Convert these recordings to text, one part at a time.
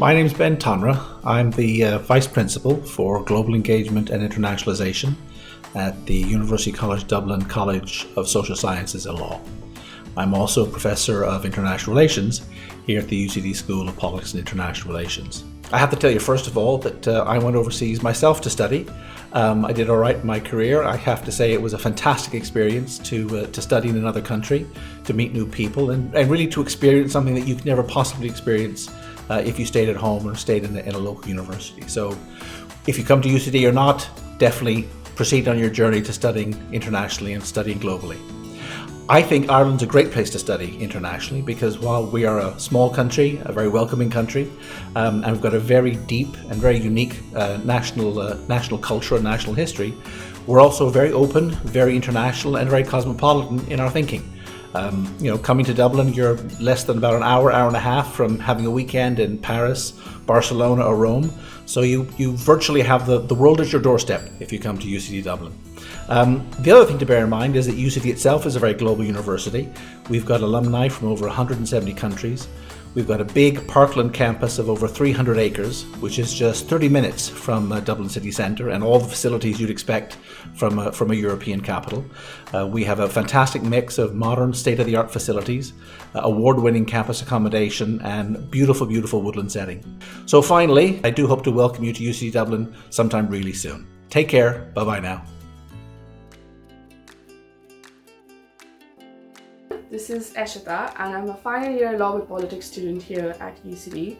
My name's Ben Tonra. I'm the Vice Principal for Global Engagement and Internationalisation at the University College Dublin College of Social Sciences and Law. I'm also a Professor of International Relations here at the UCD School of Politics and International Relations. I have to tell you first of all that I went overseas myself to study. I did all right in my career. I have to say it was a fantastic experience to study in another country, to meet new people, and really to experience something that you could never possibly experience if you stayed at home or stayed in a local university. So if you come to UCD or not, definitely proceed on your journey to studying internationally and studying globally. I think Ireland's a great place to study internationally because while we are a small country, a very welcoming country, and we've got a very deep and very unique national culture and national history, we're also very open, very international and very cosmopolitan in our thinking. Coming to Dublin, you're less than about an hour and a half from having a weekend in Paris, Barcelona or Rome. So you virtually have the world at your doorstep if you come to UCD Dublin. The other thing to bear in mind is that UCD itself is a very global university. We've got alumni from over 170 countries. We've got a big parkland campus of over 300 acres, which is just 30 minutes from Dublin city centre and all the facilities you'd expect from a European capital. We have a fantastic mix of modern state-of-the-art facilities, award-winning campus accommodation and beautiful, beautiful woodland setting. So finally, I do hope to welcome you to UCD Dublin sometime really soon. Take care. Bye-bye now. This is Eshita and I'm a final year law with politics student here at UCD.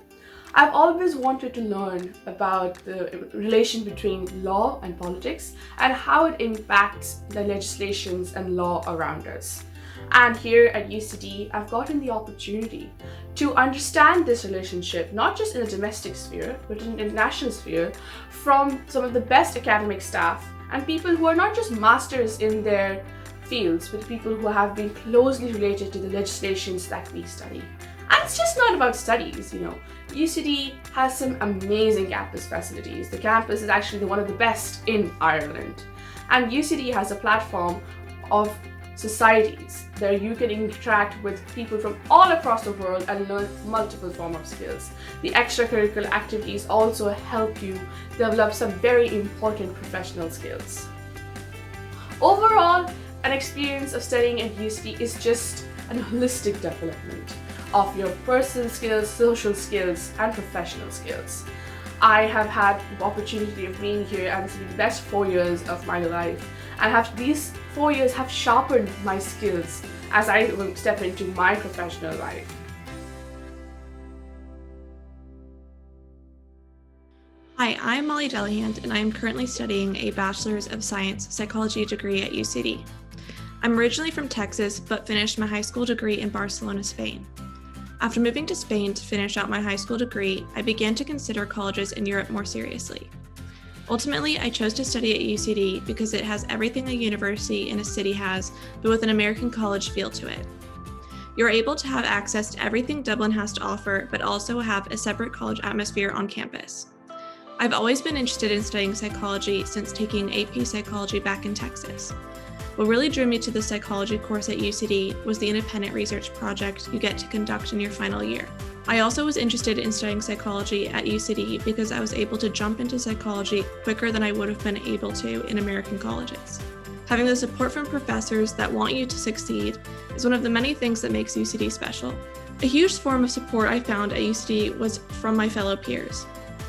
I've always wanted to learn about the relation between law and politics and how it impacts the legislations and law around us. And here at UCD, I've gotten the opportunity to understand this relationship, not just in a domestic sphere, but in an international sphere, from some of the best academic staff and people who are not just masters in their fields, but people who have been closely related to the legislations that we study. And it's just not about studies, UCD has some amazing campus facilities. The campus is actually one of the best in Ireland. And UCD has a platform of societies where you can interact with people from all across the world and learn multiple forms of skills. The extracurricular activities also help you develop some very important professional skills. Overall, an experience of studying at UCD is just a holistic development of your personal skills, social skills, and professional skills. I have had the opportunity of being here and it's been the best 4 years of my life. And these 4 years have sharpened my skills as I will step into my professional life. Hi, I'm Molly Delahand and I am currently studying a Bachelor's of Science Psychology degree at UCD. I'm originally from Texas, but finished my high school degree in Barcelona, Spain. After moving to Spain to finish out my high school degree, I began to consider colleges in Europe more seriously. Ultimately, I chose to study at UCD because it has everything a university in a city has, but with an American college feel to it. You're able to have access to everything Dublin has to offer, but also have a separate college atmosphere on campus. I've always been interested in studying psychology since taking AP Psychology back in Texas. What really drew me to the psychology course at UCD was the independent research project you get to conduct in your final year. I also was interested in studying psychology at UCD because I was able to jump into psychology quicker than I would have been able to in American colleges. Having the support from professors that want you to succeed is one of the many things that makes UCD special. A huge form of support I found at UCD was from my fellow peers.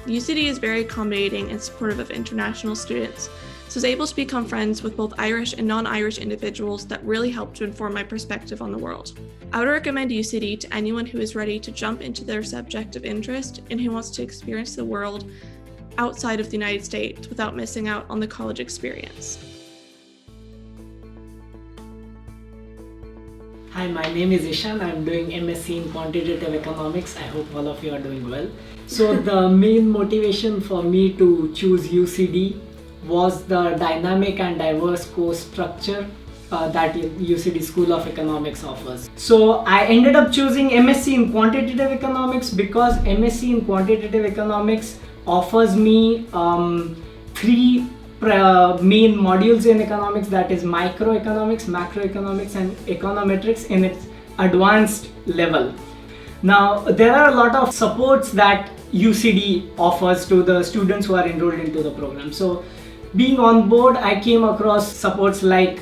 UCD is very accommodating and supportive of international students, so I was able to become friends with both Irish and non-Irish individuals that really helped to inform my perspective on the world. I would recommend UCD to anyone who is ready to jump into their subject of interest and who wants to experience the world outside of the United States without missing out on the college experience. Hi, my name is Ishan. I'm doing MSc in Quantitative Economics. I hope all of you are doing well. So the main motivation for me to choose UCD was the dynamic and diverse course structure that UCD School of Economics offers. So I ended up choosing MSc in Quantitative Economics because MSc in Quantitative Economics offers me three main modules in economics, that is microeconomics, macroeconomics and econometrics in its advanced level. Now there are a lot of supports that UCD offers to the students who are enrolled into the program. So being on board, I came across supports like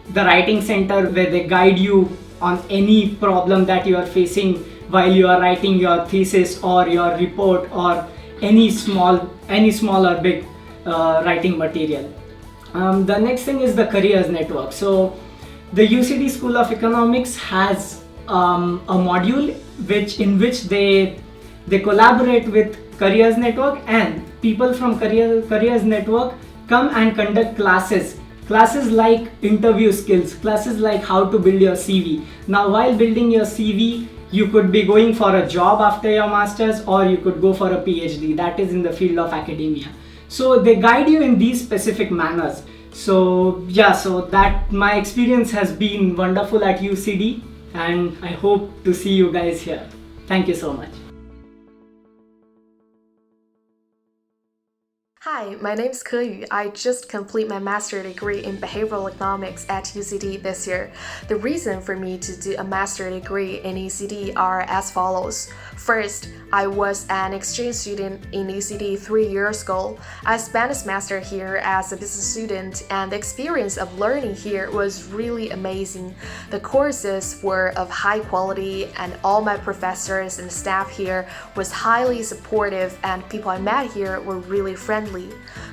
the Writing Center, where they guide you on any problem that you are facing while you are writing your thesis or your report or any small or big writing material. The next thing is the Careers Network. So the UCD School of Economics has a module in which they collaborate with Careers Network, and people from Careers Network come and conduct classes like interview skills, classes like how to build your CV. Now, while building your CV, you could be going for a job after your masters, or you could go for a PhD that is in the field of academia. So they guide you in these specific manners. So that my experience has been wonderful at UCD, and I hope to see you guys here. Thank you so much. Hi, my name is Ke Yu. I just completed my master's degree in behavioral economics at UCD this year. The reason for me to do a master's degree in UCD are as follows. First, I was an exchange student in UCD 3 years ago. I spent a semester here as a business student, and the experience of learning here was really amazing. The courses were of high quality, and all my professors and staff here was highly supportive, and people I met here were really friendly.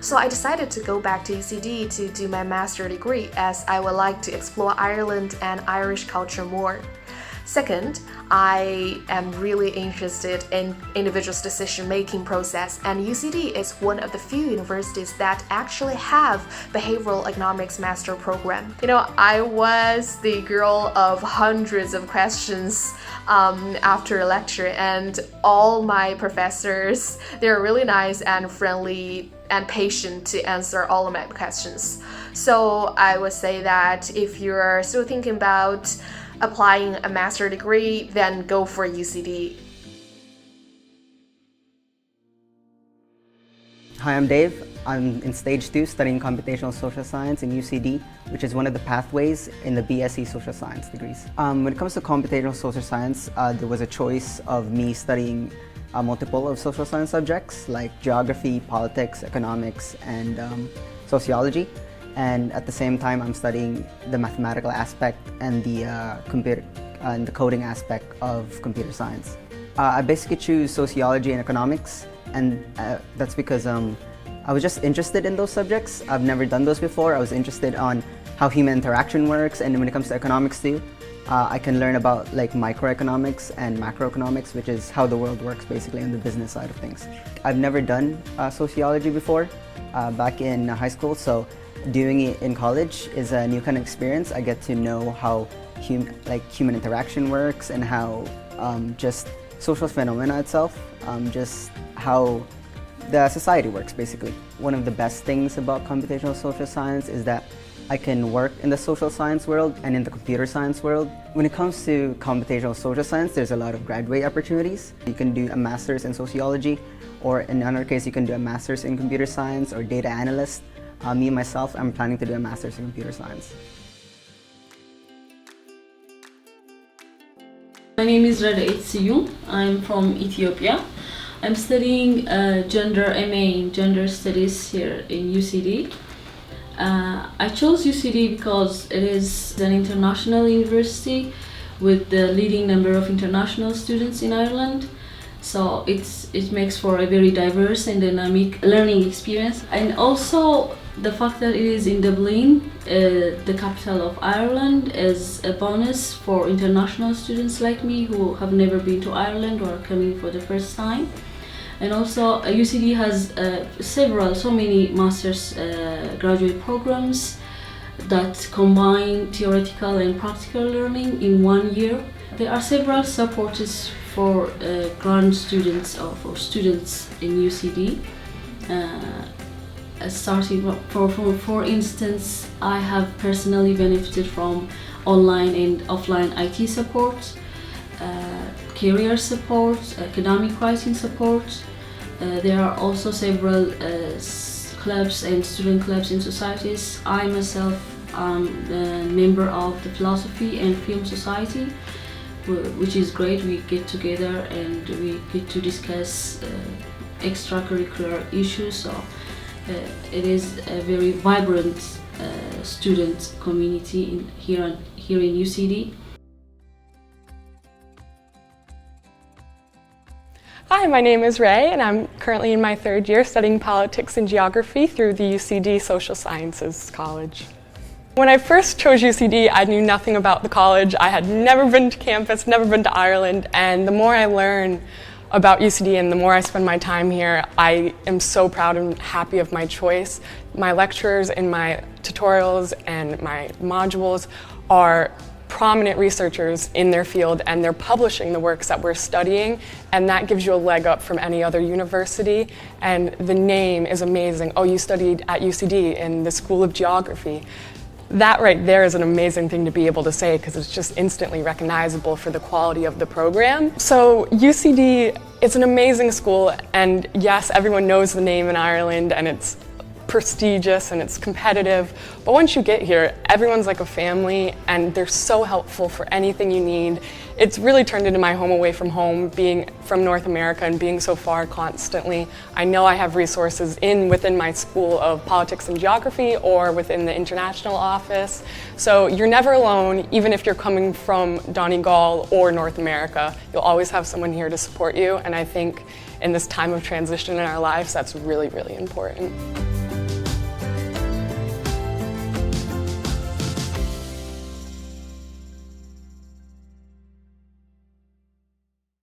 So I decided to go back to UCD to do my master's degree, as I would like to explore Ireland and Irish culture more. Second, I am really interested in individuals' decision-making process, and UCD is one of the few universities that actually have behavioral economics master program. I was the girl of hundreds of questions after a lecture, and all my professors, they're really nice and friendly and patient to answer all of my questions. So I would say that if you're still thinking about applying a master's degree, then go for UCD. Hi, I'm Dave. I'm in stage 2 studying computational social science in UCD, which is one of the pathways in the BSc social science degrees. When it comes to computational social science, there was a choice of me studying multiple of social science subjects like geography, politics, economics, and sociology. And at the same time, I'm studying the mathematical aspect and the computer and the coding aspect of computer science. I basically choose sociology and economics, and that's because I was just interested in those subjects. I've never done those before. I was interested on how human interaction works, and when it comes to economics too, I can learn about like microeconomics and macroeconomics, which is how the world works basically on the business side of things. I've never done sociology before back in high school, so doing it in college is a new kind of experience. I get to know how human interaction works, and how just social phenomena itself, just how the society works basically. One of the best things about computational social science is that I can work in the social science world and in the computer science world. When it comes to computational social science, there's a lot of graduate opportunities. You can do a master's in sociology, or in another case, you can do a master's in computer science or data analyst. Me, myself, I'm planning to do a master's in computer science. My name is Rada'at Siyum. I'm from Ethiopia. I'm studying gender MA in gender studies here in UCD. I chose UCD because it is an international university with the leading number of international students in Ireland. So it makes for a very diverse and dynamic learning experience. And also the fact that it is in Dublin, the capital of Ireland, is a bonus for international students like me who have never been to Ireland or are coming for the first time. And also UCD has so many master's graduate programs that combine theoretical and practical learning in 1 year. There are several supports for grad students or for students in UCD. Starting for instance, I have personally benefited from online and offline IT support, career support, academic writing support. There are also several clubs and student clubs in societies. I myself am a member of the Philosophy and Film Society, which is great. We get together and we get to discuss extracurricular issues. So it is a very vibrant student community here in UCD. Hi, my name is Ray, and I'm currently in my third year studying politics and geography through the UCD Social Sciences College. When I first chose UCD, I knew nothing about the college. I had never been to campus, never been to Ireland, and the more I learn about UCD and the more I spend my time here, I am so proud and happy of my choice. My lecturers and my tutorials and my modules are prominent researchers in their field, and they're publishing the works that we're studying, and that gives you a leg up from any other university. And the name is amazing. Oh, you studied at UCD in the School of Geography. That right there is an amazing thing to be able to say, because it's just instantly recognizable for the quality of the program. So UCD, it's an amazing school, and yes, everyone knows the name in Ireland, and it's prestigious and it's competitive, but once you get here, everyone's like a family, and they're so helpful for anything you need. It's really turned into my home away from home, being from North America and being so far constantly. I know I have resources within my School of Politics and Geography or within the international office, so you're never alone. Even if you're coming from Donegal or North America, you'll always have someone here to support you, and I think in this time of transition in our lives, that's really, really important.